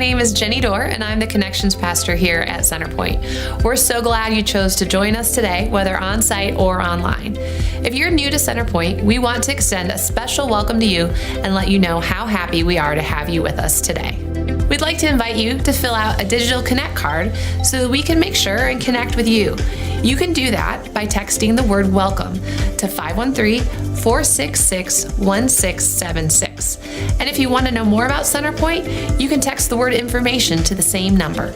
name is Jenny Dorr, and I'm the Connections Pastor here at Centerpointe. We're so glad you chose to join us today, whether on-site or online. If you're new to Centerpointe, we want to extend a special welcome to you and let you know how happy we are to have you with us today. We'd like to invite you to fill out a digital Connect card so that we can make sure and connect with you. You can do that by texting the word WELCOME to 513-466-1676. And if you want to know more about Centerpointe, you can text the word information to the same number.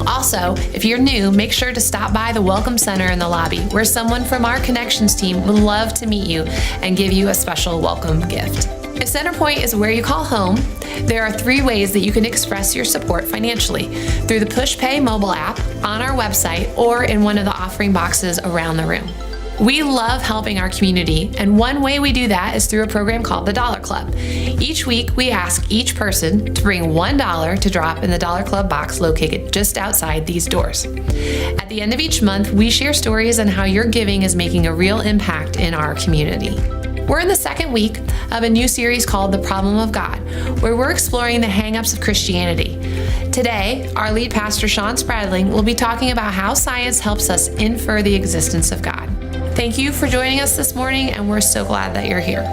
Also, if you're new, make sure to stop by the Welcome Center in the lobby, where someone from our Connections team would love to meet you and give you a special welcome gift. If Centerpointe is where you call home, there are 3 ways that you can express your support financially: through the PushPay mobile app, on our website, or in one of the offering boxes around the room. We love helping our community, and one way we do that is through a program called the Dollar Club. Each week, we ask each person to bring $1 to drop in the Dollar Club box located just outside these doors. At the end of each month, we share stories on how your giving is making a real impact in our community. We're in the 2nd week of a new series called The Problem of God, where we're exploring the hang-ups of Christianity. Today, our lead pastor, Shawn Spradling, will be talking about how science helps us infer the existence of God. Thank you for joining us this morning, and we're so glad that you're here.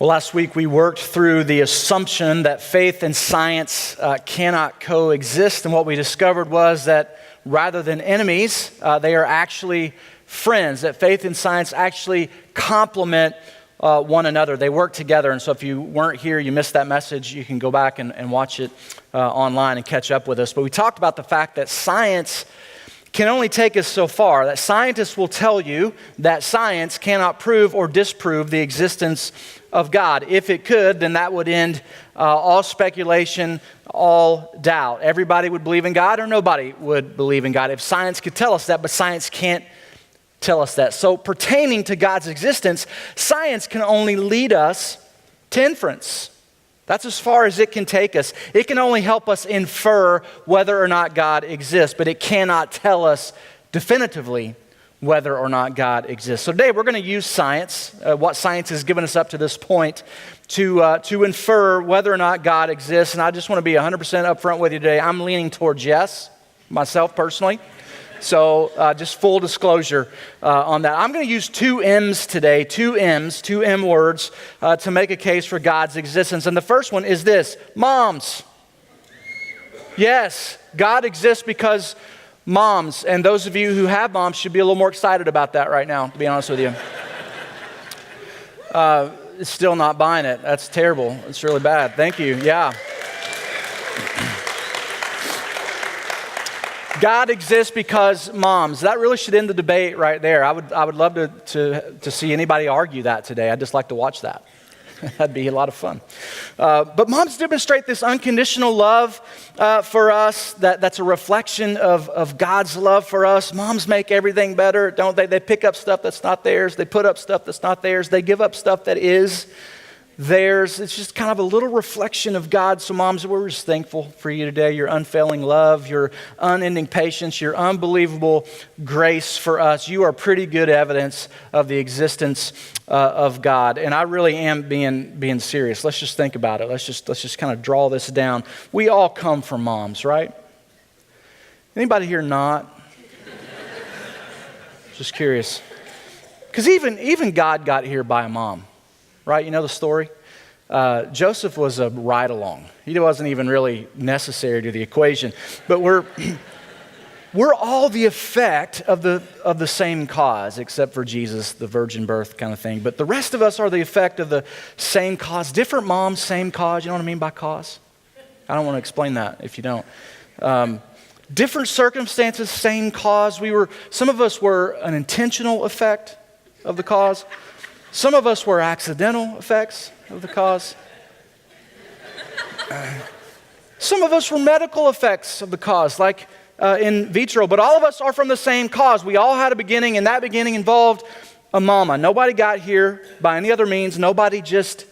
Well, last week we worked through the assumption that faith and science cannot coexist, and what we discovered was that rather than enemies, they are actually friends, that faith and science actually complement one another. They work together, and so if you weren't here, you missed that message, you can go back and watch it online and catch up with us. But we talked about the fact that science can only take us so far, that scientists will tell you that science cannot prove or disprove the existence of God. If it could, then that would end all speculation, all doubt. Everybody would believe in God or nobody would believe in God if science could tell us that, but science can't tell us that. So pertaining to God's existence, science can only lead us to inference. That's as far as it can take us. It can only help us infer whether or not God exists, but it cannot tell us definitively whether or not God exists. So today we're going to use science, what science has given us up to this point, to infer whether or not God exists. And I just want to be 100% upfront with you today. I'm leaning towards yes, myself personally. So just full disclosure on that. I'm going to use 2 M's today, 2 M words, to make a case for God's existence. And the first one is this: moms. Yes, God exists because moms, and those of you who have moms should be a little more excited about that right now, to be honest with you. It's still not buying it. That's terrible. It's really bad. Thank you. Yeah. God exists because moms. That really should end the debate right there. I would love to see anybody argue that today. I'd just like to watch that. That'd be a lot of fun. But moms demonstrate this unconditional love for us. That's a reflection of God's love for us. Moms make everything better, don't they? They pick up stuff that's not theirs. They put up stuff that's not theirs. They give up stuff that is theirs. It's just kind of a little reflection of God. So moms, we're just thankful for you today, your unfailing love, your unending patience, your unbelievable grace for us. You are pretty good evidence of the existence of God. And I really am being serious. Let's just think about it. Let's just kind of draw this down. We all come from moms, right? Anybody here not? Just curious. Because even God got here by a mom. Right? You know the story? Joseph was a ride-along. He wasn't even really necessary to the equation. But we're all the effect of the same cause, except for Jesus, the virgin birth kind of thing. But the rest of us are the effect of the same cause. Different moms, same cause. You know what I mean by cause? I don't want to explain that if you don't. Different circumstances, same cause. Some of us were an intentional effect of the cause. Some of us were accidental effects of the cause. Some of us were medical effects of the cause, like in vitro, but all of us are from the same cause. We all had a beginning, and that beginning involved a mama. Nobody got here by any other means. Nobody just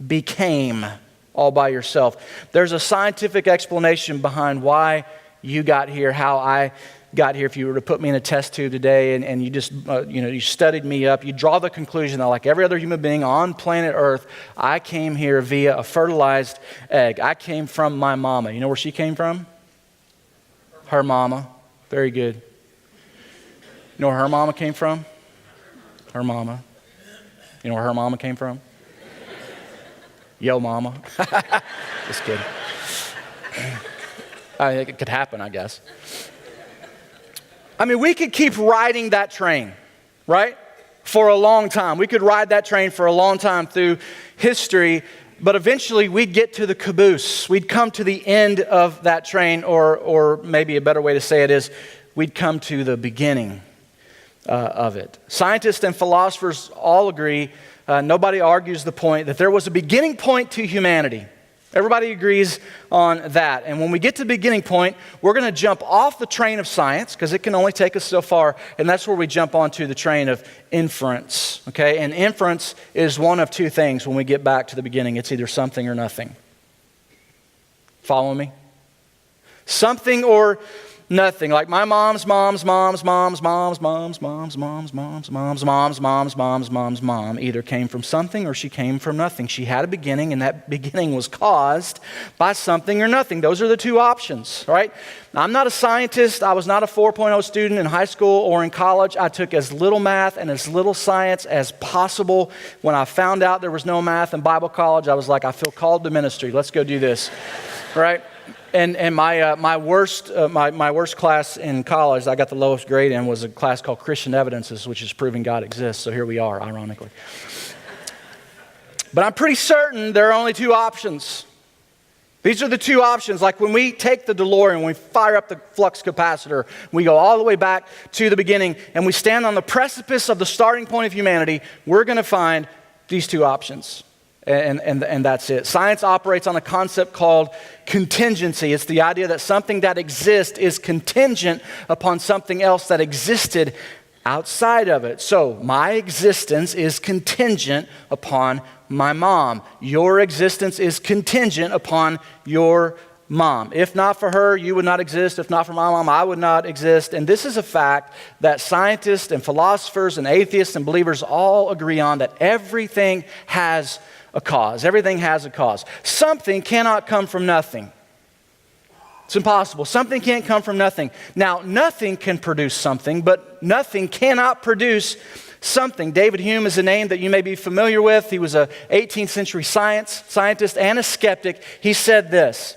became all by yourself. There's a scientific explanation behind why you got here, how I got here, if you were to put me in a test tube today and you just, you studied me up, you draw the conclusion that like every other human being on planet Earth, I came here via a fertilized egg. I came from my mama. You know where she came from? Her mama. Very good. You know where her mama came from? Her mama. You know where her mama came from? Yo mama. Just kidding. It could happen, I guess. I mean, we could keep riding that train, right? For a long time. We could ride that train for a long time through history, but eventually we'd get to the caboose. We'd come to the end of that train, or maybe a better way to say it is, we'd come to the beginning of it. Scientists and philosophers all agree, nobody argues the point, that there was a beginning point to humanity. Everybody agrees on that. And when we get to the beginning point, we're going to jump off the train of science, because it can only take us so far, and that's where we jump onto the train of inference. Okay? And inference is one of two things when we get back to the beginning. It's either something or nothing. Follow me? Something or nothing. Like my mom's mom either came from something or she came from nothing. She had a beginning, and that beginning was caused by something or nothing. Those are the two options, right? I'm not a scientist. I was not a 4.0 student in high school or in college. I took as little math and as little science as possible. When I found out there was no math in Bible college, I was like, I feel called to ministry. Let's go do this, right? And my worst class in college, I got the lowest grade in, was a class called Christian Evidences, which is proving God exists. So here we are, ironically. But I'm pretty certain there are only two options. These are the two options. Like when we take the DeLorean, we fire up the flux capacitor, we go all the way back to the beginning, and we stand on the precipice of the starting point of humanity, we're going to find these two options. And that's it. Science operates on a concept called contingency. It's the idea that something that exists is contingent upon something else that existed outside of it. So my existence is contingent upon my mom. Your existence is contingent upon your mom. If not for her, you would not exist. If not for my mom, I would not exist. And this is a fact that scientists and philosophers and atheists and believers all agree on, that everything has a cause. Everything has a cause. Something cannot come from nothing. It's impossible. Something can't come from nothing. Now, nothing can produce something, but nothing cannot produce something. David Hume is a name that you may be familiar with. He was an 18th century scientist and a skeptic. He said this.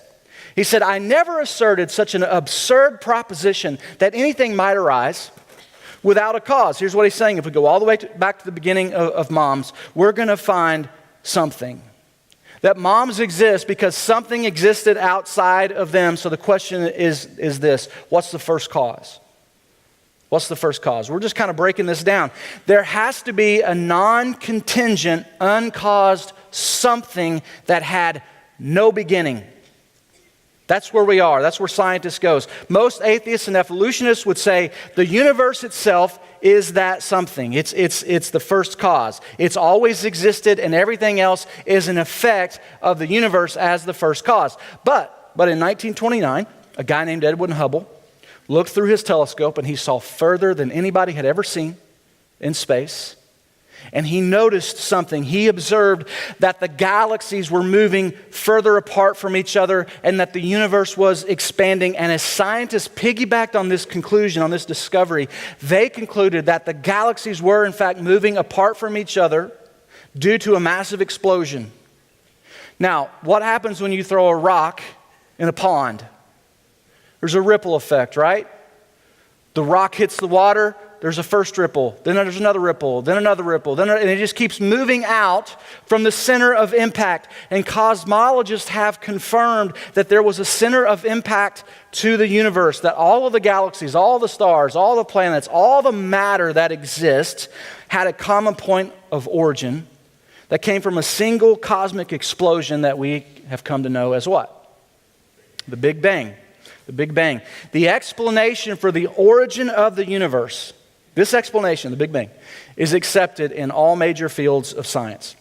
He said, I never asserted such an absurd proposition that anything might arise without a cause. Here's what he's saying. If we go all the way back to the beginning of moms, we're going to find something. That moms exist because something existed outside of them. So the question is this: what's the first cause? What's the first cause? We're just kind of breaking this down. There has to be a non-contingent, uncaused something that had no beginning. That's where we are. That's where scientists goes. Most atheists and evolutionists would say the universe itself is that something. It's the first cause. It's always existed, and everything else is an effect of the universe as the first cause. But in 1929, a guy named Edwin Hubble looked through his telescope, and he saw further than anybody had ever seen in space. And he noticed something. He observed that the galaxies were moving further apart from each other, and that the universe was expanding. And as scientists piggybacked on this conclusion, on this discovery, they concluded that the galaxies were in fact moving apart from each other due to a massive explosion. Now, what happens when you throw a rock in a pond? There's a ripple effect, right? The rock hits the water. There's a first ripple, then there's another ripple, then another ripple, and it just keeps moving out from the center of impact. And cosmologists have confirmed that there was a center of impact to the universe, that all of the galaxies, all the stars, all the planets, all the matter that exists had a common point of origin that came from a single cosmic explosion that we have come to know as what? The Big Bang. The Big Bang. The explanation for the origin of the universe, this explanation, the Big Bang, is accepted in all major fields of science.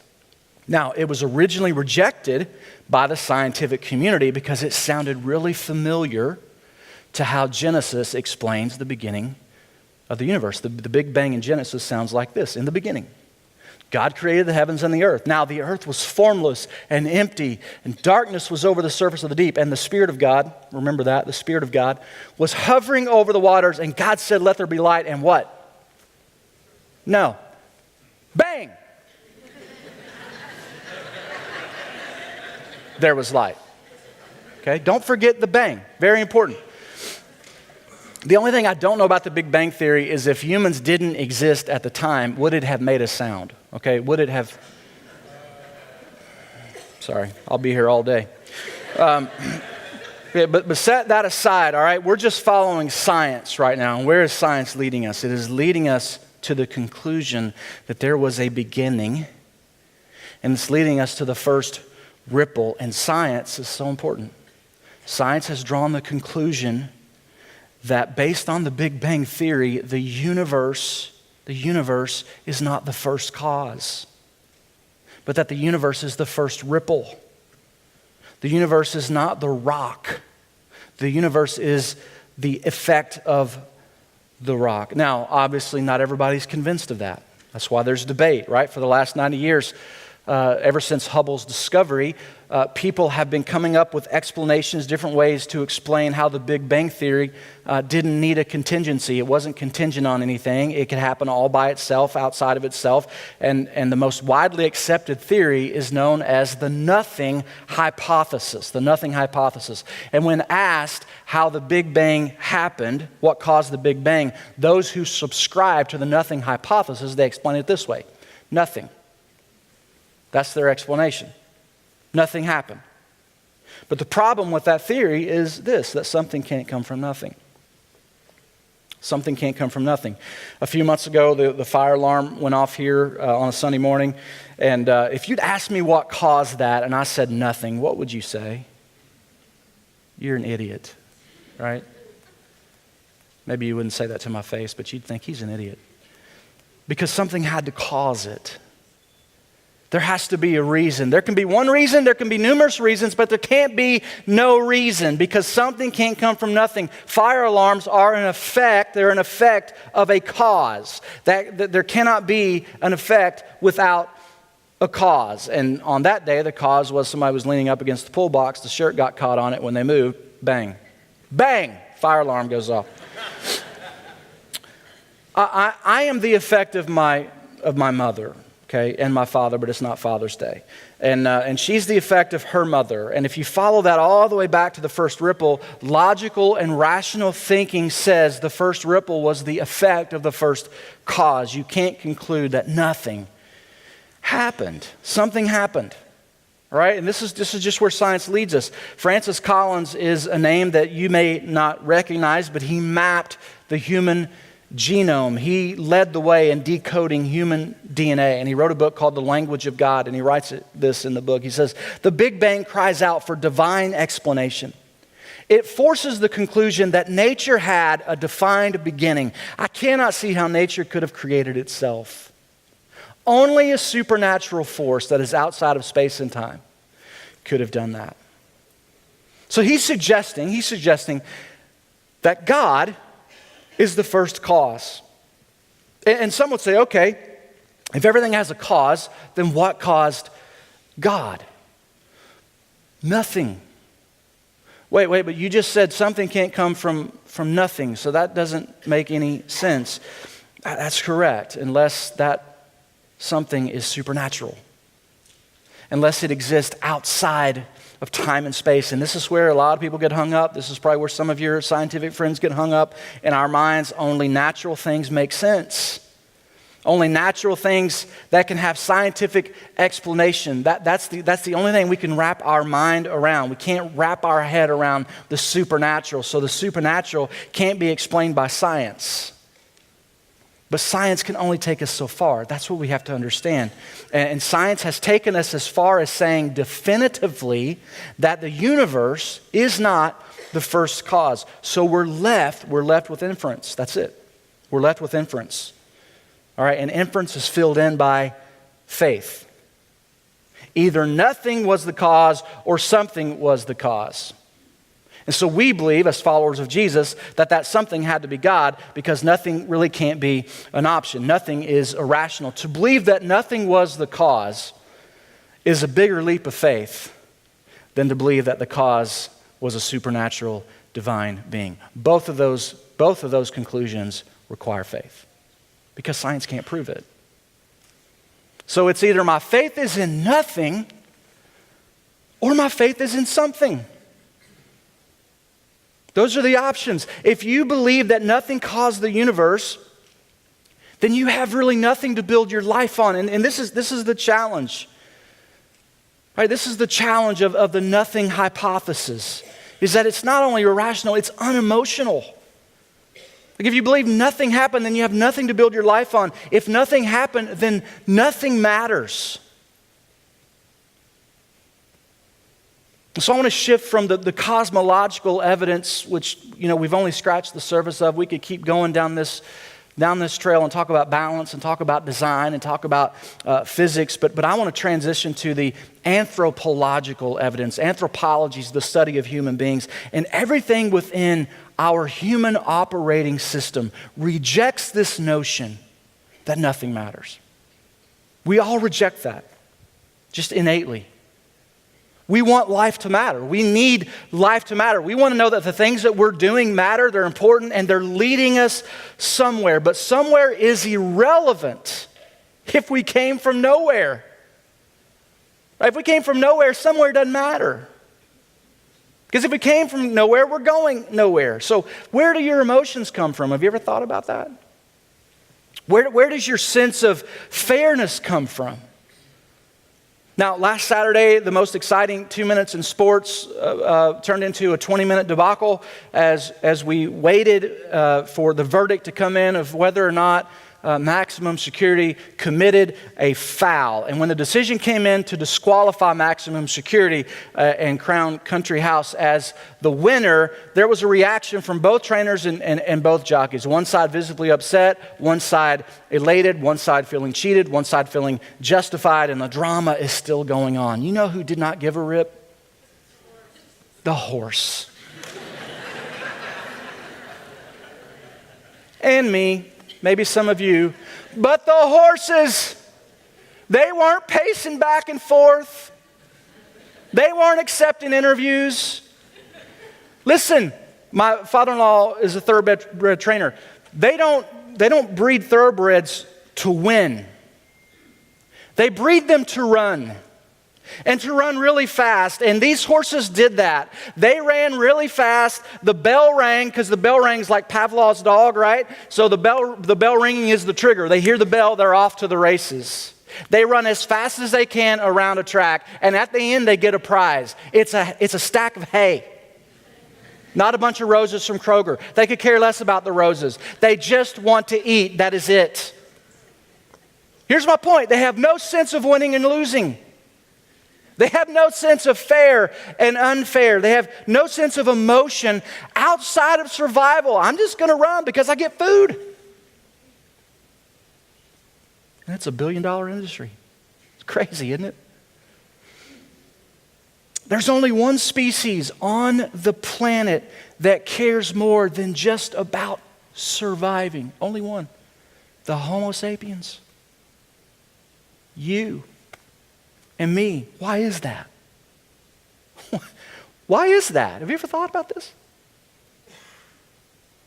Now, it was originally rejected by the scientific community because it sounded really familiar to how Genesis explains the beginning of the universe. The Big Bang in Genesis sounds like this: in the beginning, God created the heavens and the earth. Now the earth was formless and empty, and darkness was over the surface of the deep. And the Spirit of God, remember that, the Spirit of God, was hovering over the waters. And God said, let there be light. And what? No. Bang! There was light. Okay, don't forget the bang. Very important. The only thing I don't know about the Big Bang Theory is if humans didn't exist at the time, would it have made a sound? Okay, would it have... Sorry, I'll be here all day. But set that aside, all right? We're just following science right now. And where is science leading us? It is leading us to the conclusion that there was a beginning, and it's leading us to the first ripple. And science is so important. Science has drawn the conclusion that based on the Big Bang Theory, the universe is not the first cause, but that the universe is the first ripple. The universe is not the rock. The universe is the effect of the rock. Now, obviously, not everybody's convinced of that. That's why there's debate, right? For the last 90 years, ever since Hubble's discovery, people have been coming up with explanations, different ways to explain how the Big Bang Theory didn't need a contingency. It wasn't contingent on anything. It could happen all by itself, outside of itself. And the most widely accepted theory is known as the nothing hypothesis. The nothing hypothesis. And when asked how the Big Bang happened, what caused the Big Bang, those who subscribe to the nothing hypothesis, they explain it this way: nothing. That's their explanation. Nothing happened. But the problem with that theory is this: that something can't come from nothing. Something can't come from nothing. A few months ago, the fire alarm went off here on a Sunday morning. And if you'd asked me what caused that and I said nothing, what would you say? You're an idiot, right? Maybe you wouldn't say that to my face, but you'd think he's an idiot. Because something had to cause it. There has to be a reason. There can be one reason, there can be numerous reasons, but there can't be no reason because something can't come from nothing. Fire alarms are an effect, they're an effect of a cause. That there cannot be an effect without a cause. And on that day, the cause was somebody was leaning up against the pull box, the shirt got caught on it when they moved, bang. Bang! Fire alarm goes off. I am the effect of my mother. Okay, and my father, but it's not Father's Day. And she's the effect of her mother. And if you follow that all the way back to the first ripple, logical and rational thinking says the first ripple was the effect of the first cause. You can't conclude that nothing happened. Something happened. All right, and this is just where science leads us. Francis Collins is a name that you may not recognize, but he mapped the human genome. He led the way in decoding human DNA, and he wrote a book called The Language of God, and he writes this in the book. He says, the Big Bang cries out for divine explanation. It forces the conclusion that nature had a defined beginning. I cannot see how nature could have created itself. Only a supernatural force that is outside of space and time could have done that. So he's suggesting that God is the first cause. And some would say, okay, if everything has a cause, then what caused God? Nothing. Wait, but you just said something can't come from nothing, so that doesn't make any sense. That's correct, unless that something is supernatural. Unless it exists outside of time and space. And this is where a lot of people get hung up. This is probably where some of your scientific friends get hung up. In our minds, only natural things make sense. Only natural things that can have scientific explanation. That's the only thing we can wrap our mind around. We can't wrap our head around the supernatural. So the supernatural can't be explained by science. But science can only take us so far. That's what we have to understand. And science has taken us as far as saying definitively that the universe is not the first cause. So we're left with inference. That's it. We're left with inference. All right, and inference is filled in by faith. Either nothing was the cause or something was the cause. And so we believe, as followers of Jesus, that something had to be God, because nothing really can't be an option. Nothing is irrational. To believe that nothing was the cause is a bigger leap of faith than to believe that the cause was a supernatural divine being. Both of those conclusions require faith, because science can't prove it. So it's either my faith is in nothing or my faith is in something. Those are the options. If you believe that nothing caused the universe, then you have really nothing to build your life on. And this is the challenge. Right? This is the challenge of the nothing hypothesis, is that it's not only irrational, it's unemotional. Like, if you believe nothing happened, then you have nothing to build your life on. If nothing happened, then nothing matters. So I want to shift from the cosmological evidence, which we've only scratched the surface of. We could keep going down this trail and talk about balance and talk about design and talk about physics, but I want to transition to the anthropological evidence. Anthropology is the study of human beings, and everything within our human operating system rejects this notion that nothing matters. We all reject that, just innately. We want life to matter. We need life to matter. We want to know that the things that we're doing matter, they're important, and they're leading us somewhere. But somewhere is irrelevant if we came from nowhere. If we came from nowhere, somewhere doesn't matter. Because if we came from nowhere, we're going nowhere. So where do your emotions come from? Have you ever thought about that? Where does your sense of fairness come from? Now, last Saturday, the most exciting 2 minutes in sports turned into a 20-minute debacle as we waited for the verdict to come in of whether or not Maximum Security committed a foul. And when the decision came in to disqualify Maximum Security and Crown Country House as the winner, there was a reaction from both trainers and both jockeys. One side visibly upset, one side elated, one side feeling cheated, one side feeling justified, and the drama is still going on. You know who did not give a rip? The horse. And me. Maybe some of you, but the horses, they weren't pacing back and forth. They weren't accepting interviews. Listen, my father-in-law is a thoroughbred trainer. They don't breed thoroughbreds to win. They breed them to run. And to run really fast. And these horses did that. They ran really fast. The bell rang, because the bell rings like Pavlov's dog, right? So the bell ringing is the trigger. They hear the bell, they're off to the races. They run as fast as they can around a track, and at the end they get a prize. It's a stack of hay. Not a bunch of roses from Kroger. They could care less about the roses. They just want to eat. That is it. Here's my point. They have no sense of winning and losing. They have no sense of fair and unfair. They have no sense of emotion outside of survival. I'm just going to run because I get food. And that's $1 billion industry. It's crazy, isn't it? There's only one species on the planet that cares more than just about surviving. Only one. The Homo sapiens. You. And me. Why is that? Why is that? Have you ever thought about this?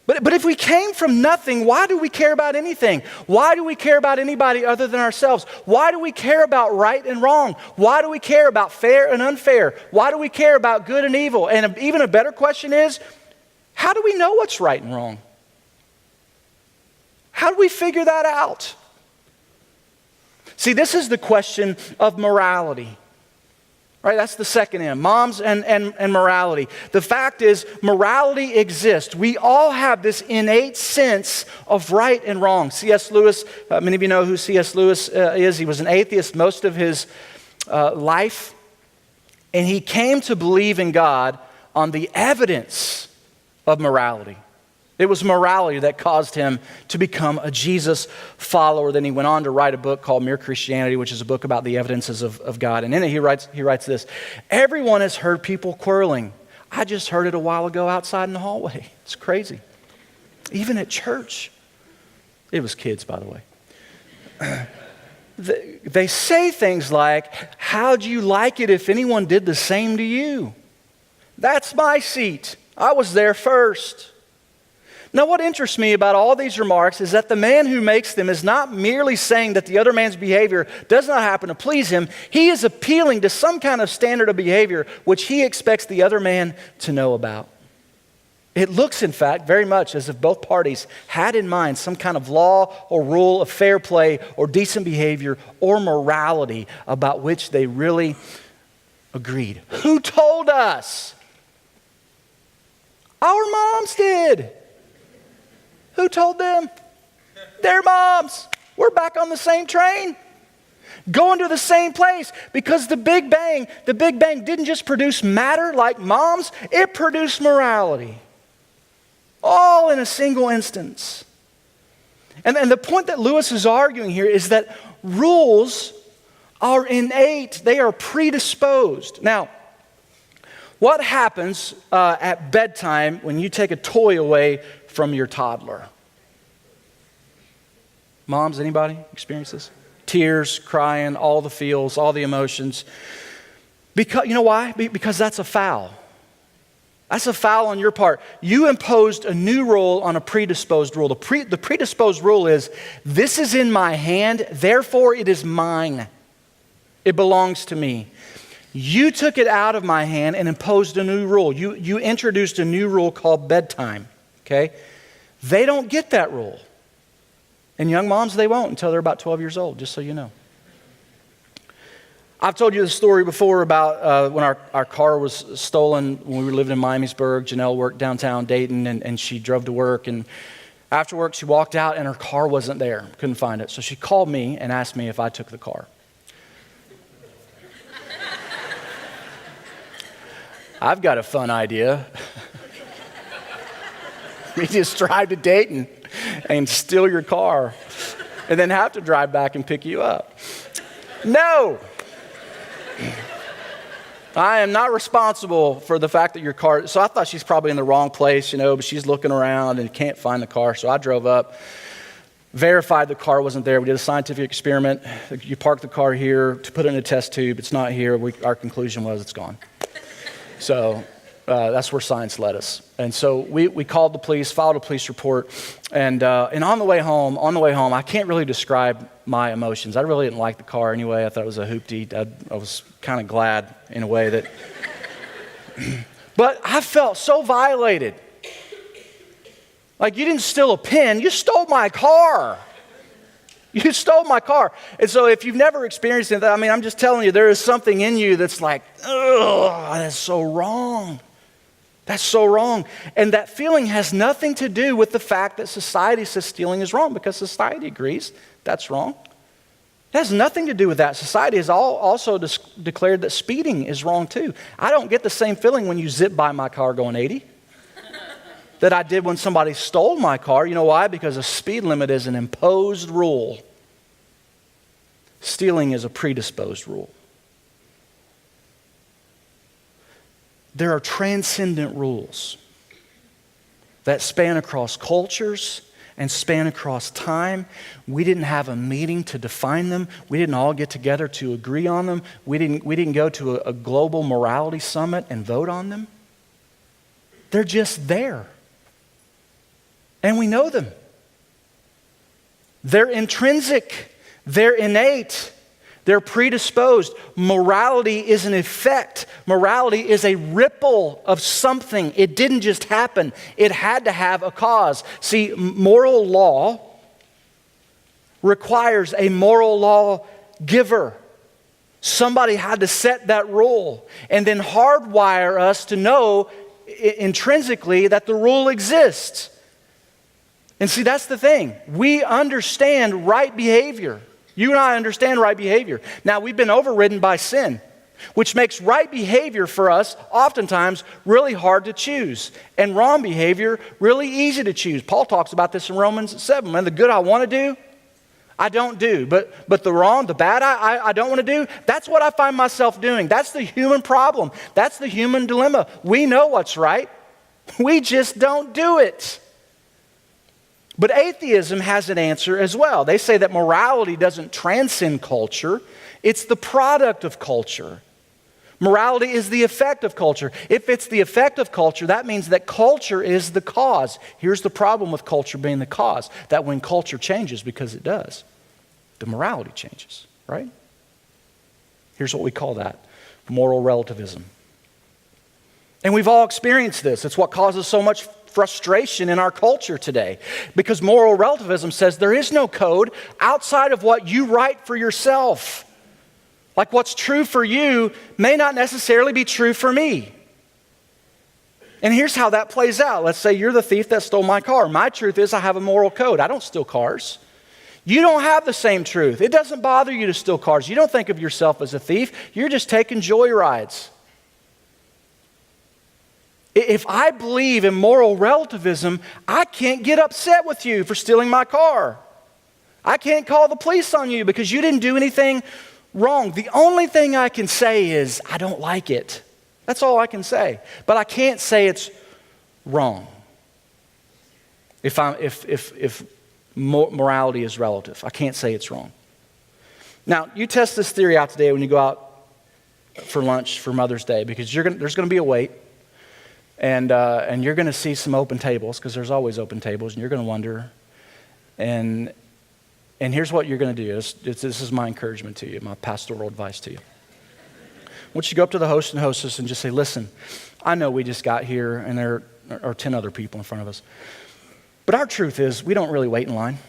But if we came from nothing, why do we care about anything? Why do we care about anybody other than ourselves? Why do we care about right and wrong? Why do we care about fair and unfair? Why do we care about good and evil? And even a better question is, how do we know what's right and wrong? How do we figure that out? See, this is the question of morality. Right? That's the second M, moms and morality. The fact is, morality exists. We all have this innate sense of right and wrong. C.S. Lewis, many of you know who C.S. Lewis is. He was an atheist most of his life. And he came to believe in God on the evidence of morality. It was morality that caused him to become a Jesus follower. Then he went on to write a book called Mere Christianity, which is a book about the evidences of God. And in it he writes this: everyone has heard people quarreling. I just heard it a while ago outside in the hallway. It's crazy. Even at church. It was kids, by the way. They say things like, how'd you like it if anyone did the same to you? That's my seat. I was there first. Now, what interests me about all these remarks is that the man who makes them is not merely saying that the other man's behavior does not happen to please him. He is appealing to some kind of standard of behavior which he expects the other man to know about. It looks, in fact, very much as if both parties had in mind some kind of law or rule of fair play or decent behavior or morality about which they really agreed. Who told us? Our moms did. Who told them? Their moms. We're back on the same train. Going to the same place because the Big Bang didn't just produce matter like moms, it produced morality. All in a single instance. And the point that Lewis is arguing here is that rules are innate, they are predisposed. Now, what happens at bedtime when you take a toy away from your toddler? Moms, anybody experience this? Tears, crying, all the feels, all the emotions. Because, you know why? Because that's a foul. That's a foul on your part. You imposed a new rule on a predisposed rule. The predisposed rule is, this is in my hand, therefore it is mine. It belongs to me. You took it out of my hand and imposed a new rule. You introduced a new rule called bedtime, okay? They don't get that rule. And young moms, they won't until they're about 12 years old, just so you know. I've told you the story before about when our car was stolen when we were living in Miamisburg. Janelle worked downtown Dayton, and she drove to work. And after work, she walked out, and her car wasn't there. Couldn't find it. So she called me and asked me if I took the car. I've got a fun idea. We just drive to Dayton and steal your car and then have to drive back and pick you up. No. I am not responsible for the fact that your car, so I thought she's probably in the wrong place, but she's looking around and can't find the car. So I drove up, verified the car wasn't there. We did a scientific experiment. You park the car here to put it in a test tube. It's not here. Our conclusion was it's gone. So that's where science led us. And so we called the police, filed a police report, and on the way home, I can't really describe my emotions. I really didn't like the car anyway. I thought it was a hoopty. I was kind of glad in a way that, but I felt so violated. Like, you didn't steal a pen, you stole my car. You stole my car. And so if you've never experienced it, I'm just telling you, there is something in you that's like, ugh, that's so wrong. That's so wrong. And that feeling has nothing to do with the fact that society says stealing is wrong, because society agrees that's wrong. It has nothing to do with that. Society has also declared that speeding is wrong too. I don't get the same feeling when you zip by my car going 80 that I did when somebody stole my car. You know why? Because a speed limit is an imposed rule. Stealing is a predisposed rule. There are transcendent rules that span across cultures and span across time. We didn't have a meeting to define them. We didn't all get together to agree on them. We didn't go to a global morality summit and vote on them. They're just there. And we know them. They're intrinsic. They're innate. They're predisposed. Morality is an effect. Morality is a ripple of something. It didn't just happen. It had to have a cause. See, moral law requires a moral law giver. Somebody had to set that rule and then hardwire us to know intrinsically that the rule exists. And see, that's the thing. We understand right behavior. You and I understand right behavior. Now, we've been overridden by sin, which makes right behavior for us oftentimes really hard to choose, and wrong behavior really easy to choose. Paul talks about this in Romans 7. Man, the good I want to do, I don't do. But the wrong, the bad I don't want to do, that's what I find myself doing. That's the human problem. That's the human dilemma. We know what's right. We just don't do it. But atheism has an answer as well. They say that morality doesn't transcend culture. It's the product of culture. Morality is the effect of culture. If it's the effect of culture, that means that culture is the cause. Here's the problem with culture being the cause, that when culture changes, because it does, the morality changes, right? Here's what we call that: moral relativism. And we've all experienced this. It's what causes so much frustration in our culture today, because moral relativism says there is no code outside of what you write for yourself. Like what's true for you may not necessarily be true for me. And here's how that plays out. Let's say you're the thief that stole my car. My truth is I have a moral code. I don't steal cars. You don't have the same truth. It doesn't bother you to steal cars. You don't think of yourself as a thief. You're just taking joyrides. If I believe in moral relativism, I can't get upset with you for stealing my car. I can't call the police on you because you didn't do anything wrong. The only thing I can say is, I don't like it. That's all I can say. But I can't say it's wrong. If morality is relative, I can't say it's wrong. Now, you test this theory out today when you go out for lunch for Mother's Day, because there's going to be a wait, and you're going to see some open tables, because there's always open tables, and you're going to wonder, and here's what you're going to do. This is my encouragement to you, my pastoral advice to you. I want you to go up to the host and hostess and just say, listen, I know we just got here and there are 10 other people in front of us, but our truth is we don't really wait in line.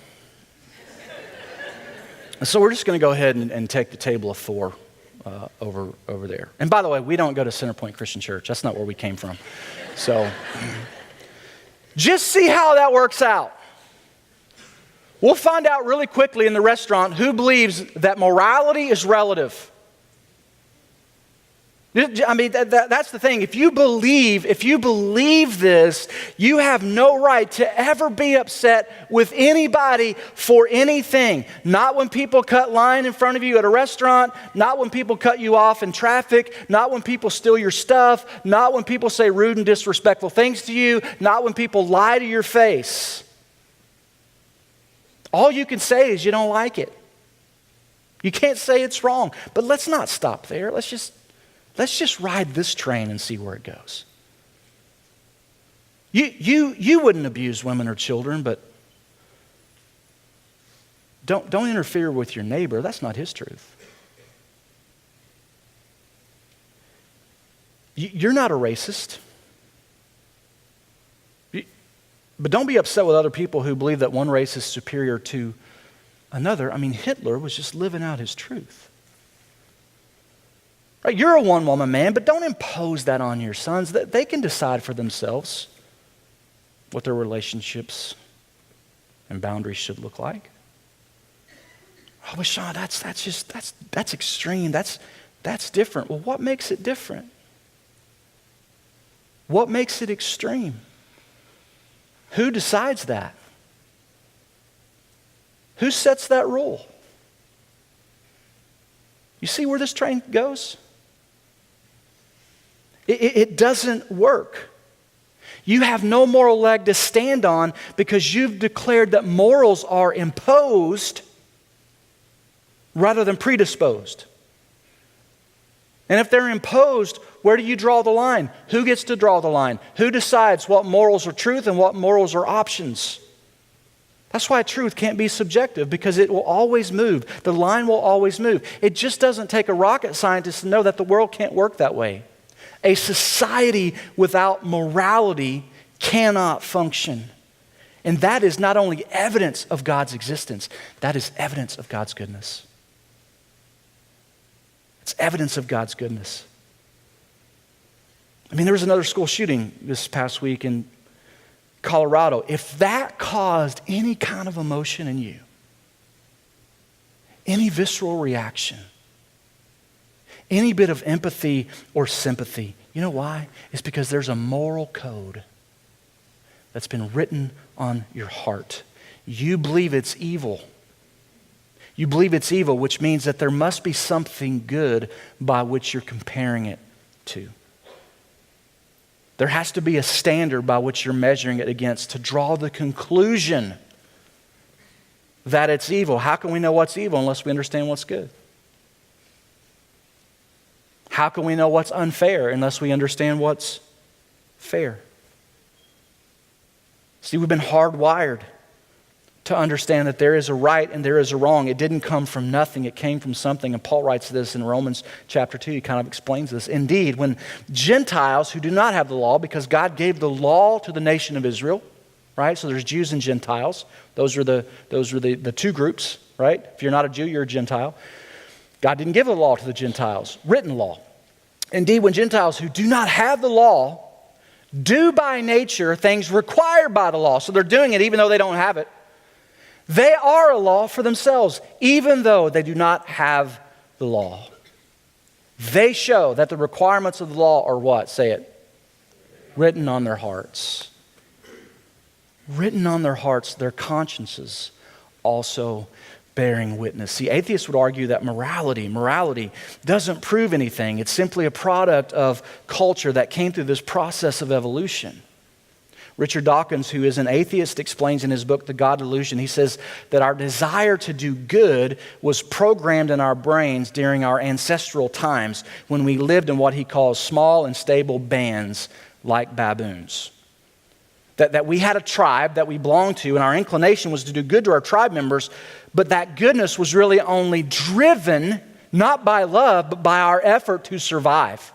And so we're just going to go ahead and take the table of 4 over there. And by the way, we don't go to Center Pointe Christian Church. That's not where we came from. So just see how that works out. We'll find out really quickly in the restaurant who believes that morality is relative. I mean, that's the thing. If you believe this, you have no right to ever be upset with anybody for anything. Not when people cut line in front of you at a restaurant, not when people cut you off in traffic, not when people steal your stuff, not when people say rude and disrespectful things to you, not when people lie to your face. All you can say is you don't like it. You can't say it's wrong. But let's not stop there. Let's just ride this train and see where it goes. You wouldn't abuse women or children, but don't interfere with your neighbor. That's not his truth. You're not a racist. But don't be upset with other people who believe that one race is superior to another. I mean, Hitler was just living out his truth. Right? You're a one-woman man, but don't impose that on your sons. They can decide for themselves what their relationships and boundaries should look like. Oh, but Shawn, that's extreme. That's different. Well, what makes it different? What makes it extreme? Who decides that? Who sets that rule? You see where this train goes? It doesn't work. You have no moral leg to stand on because you've declared that morals are imposed rather than predisposed. And if they're imposed, where do you draw the line? Who gets to draw the line? Who decides what morals are truth and what morals are options? That's why truth can't be subjective, because it will always move. The line will always move. It just doesn't take a rocket scientist to know that the world can't work that way. A society without morality cannot function. And that is not only evidence of God's existence, that is evidence of God's goodness. It's evidence of God's goodness. I mean, there was another school shooting this past week in Colorado. If that caused any kind of emotion in you, any visceral reaction, any bit of empathy or sympathy, you know why? It's because there's a moral code that's been written on your heart. You believe it's evil. You believe it's evil, which means that there must be something good by which you're comparing it to. There has to be a standard by which you're measuring it against to draw the conclusion that it's evil. How can we know what's evil unless we understand what's good? How can we know what's unfair unless we understand what's fair? See, we've been hardwired to understand that there is a right and there is a wrong. It didn't come from nothing. It came from something. And Paul writes this in Romans chapter 2. He kind of explains this. Indeed, when Gentiles who do not have the law, because God gave the law to the nation of Israel, right? So there's Jews and Gentiles. Those are the two groups, right? If you're not a Jew, you're a Gentile. God didn't give the law to the Gentiles, written law. Indeed, when Gentiles who do not have the law do by nature things required by the law, so they're doing it even though they don't have it, they are a law for themselves, even though they do not have the law. They show that the requirements of the law are what? Say it. Written on their hearts. Written on their hearts, their consciences also bearing witness. See, atheists would argue that morality doesn't prove anything. It's simply a product of culture that came through this process of evolution. Richard Dawkins, who is an atheist, explains in his book, The God Delusion, he says that our desire to do good was programmed in our brains during our ancestral times when we lived in what he calls small and stable bands like baboons. That we had a tribe that we belonged to, and our inclination was to do good to our tribe members, but that goodness was really only driven not by love, but by our effort to survive.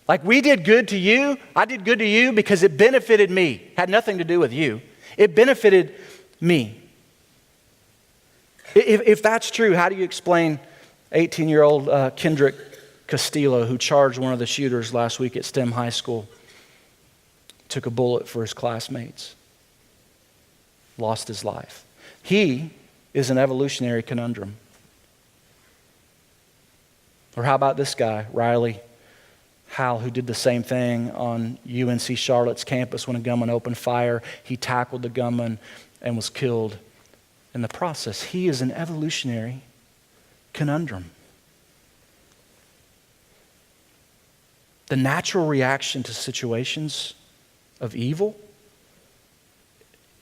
Like we did good to you, I did good to you because it benefited me. Had nothing to do with you. It benefited me. If that's true, how do you explain 18-year-old Kendrick Castillo, who charged one of the shooters last week at STEM High School, took a bullet for his classmates, lost his life? He is an evolutionary conundrum. Or how about this guy, Riley Howell, who did the same thing on UNC Charlotte's campus when a gunman opened fire. He tackled the gunman and was killed in the process. He is an evolutionary conundrum. The natural reaction to situations of evil,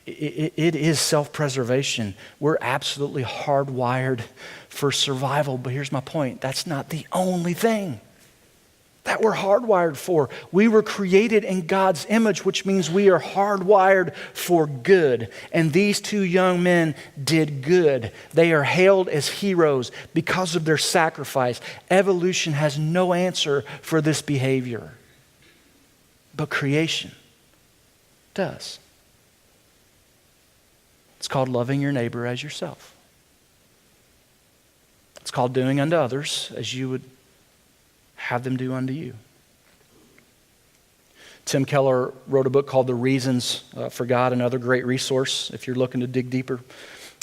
it is self-preservation. We're absolutely hardwired for survival, but here's my point. That's not the only thing that we're hardwired for. We were created in God's image, which means we are hardwired for good. And these two young men did good. They are hailed as heroes because of their sacrifice. Evolution has no answer for this behavior, but creation does. It's called loving your neighbor as yourself. It's called doing unto others as you would have them do unto you. Tim Keller wrote a book called The Reasons for God, another great resource if you're looking to dig deeper.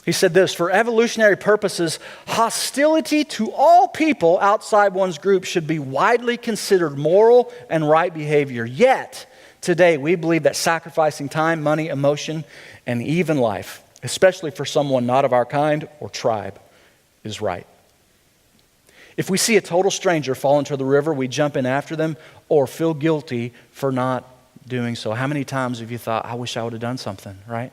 He said this: for evolutionary purposes, hostility to all people outside one's group should be widely considered moral and right behavior. Yet, today we believe that sacrificing time, money, emotion, and even life, especially for someone not of our kind or tribe, is right. If we see a total stranger fall into the river, we jump in after them or feel guilty for not doing so. How many times have you thought, I wish I would have done something, right?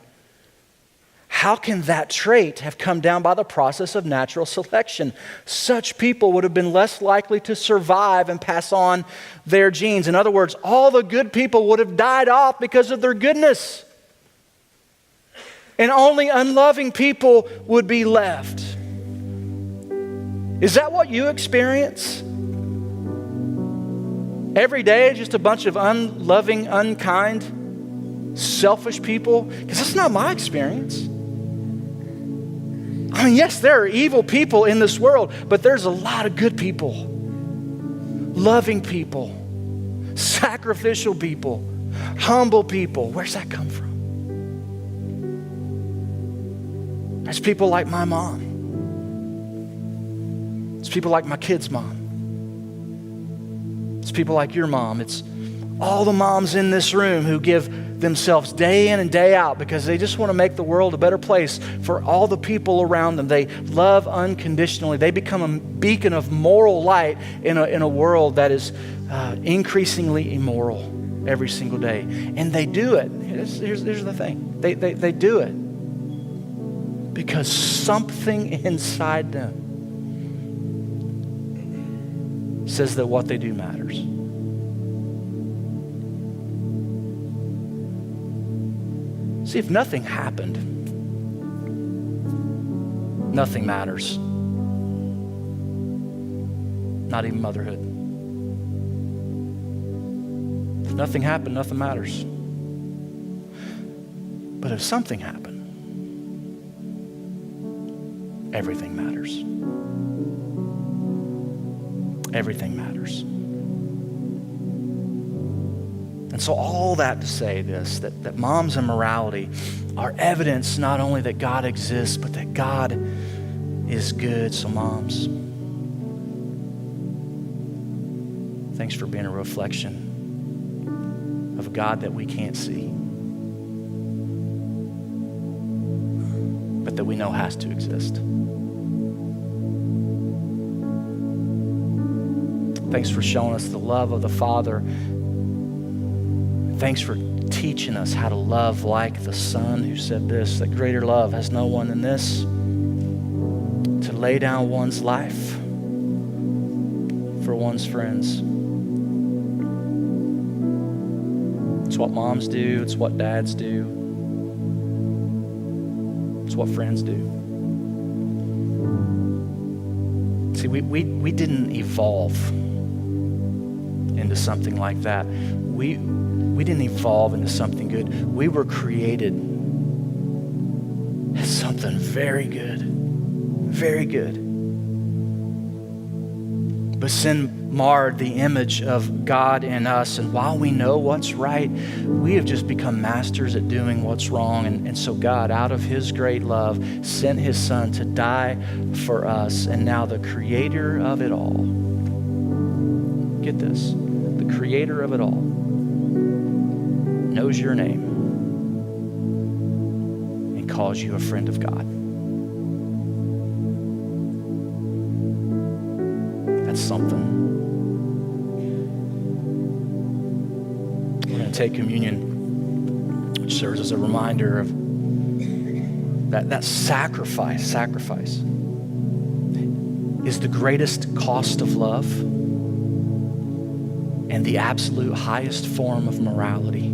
How can that trait have come down by the process of natural selection? Such people would have been less likely to survive and pass on their genes. In other words, all the good people would have died off because of their goodness. And only unloving people would be left. Is that what you experience? Every day, just a bunch of unloving, unkind, selfish people? Because that's not my experience. I mean, yes, there are evil people in this world, but there's a lot of good people, loving people, sacrificial people, humble people. Where's that come from? There's people like my mom. It's people like my kid's mom. It's people like your mom. It's all the moms in this room who give themselves day in and day out because they just want to make the world a better place for all the people around them. They love unconditionally. They become a beacon of moral light in a world that is increasingly immoral every single day. And they do it. Here's the thing. They do it because something inside them says that what they do matters. See, if nothing happened, nothing matters. Not even motherhood. If nothing happened, nothing matters. But if something happened, everything matters. Everything matters. And so all that to say this, that moms and morality are evidence not only that God exists, but that God is good. So moms, thanks for being a reflection of a God that we can't see, but that we know has to exist. Thanks for showing us the love of the Father. Thanks for teaching us how to love like the Son, who said this, that greater love has no one than this, to lay down one's life for one's friends. It's what moms do. It's what dads do. It's what friends do. See, we didn't evolve into something like that. We didn't evolve into something good. We were created as something very good. Very good. But sin marred the image of God in us. And while we know what's right, we have just become masters at doing what's wrong. And so God, out of his great love, sent his Son to die for us. And now the creator of it all, get this, the creator of it all knows your name and calls you a friend of God. That's something. We're going to take communion, which serves as a reminder of that sacrifice is the greatest cost of love and the absolute highest form of morality.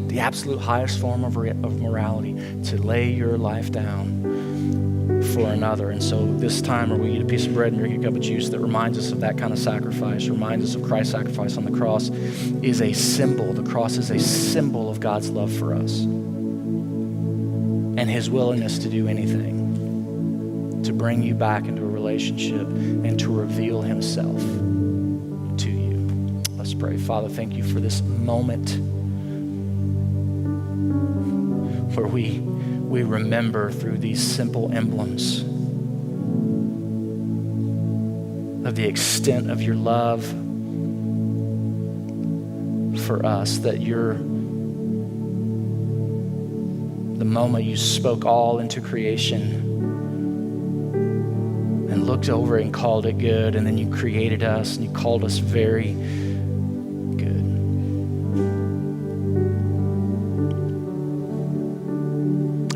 The absolute highest form of morality, to lay your life down for another. And so this time, where we eat a piece of bread and drink a cup of juice that reminds us of that kind of sacrifice, reminds us of Christ's sacrifice on the cross, is a symbol. The cross is a symbol of God's love for us and his willingness to do anything to bring you back into a relationship and to reveal himself to you. Let's pray. Father, thank you for this moment where we remember through these simple emblems of the extent of your love for us, that the moment you spoke all into creation and looked over it and called it good, and then you created us and you called us very good.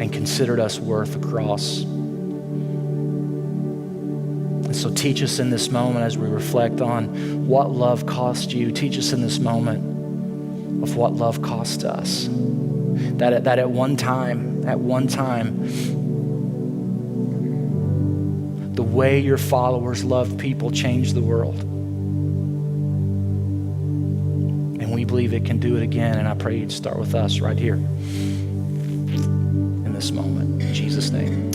And considered us worth a cross. And so teach us in this moment as we reflect on what love cost you. Teach us in this moment of what love cost us. That at one time, the way your followers loved people changed the world. And we believe it can do it again. And I pray you'd start with us right here in this moment. In Jesus' name.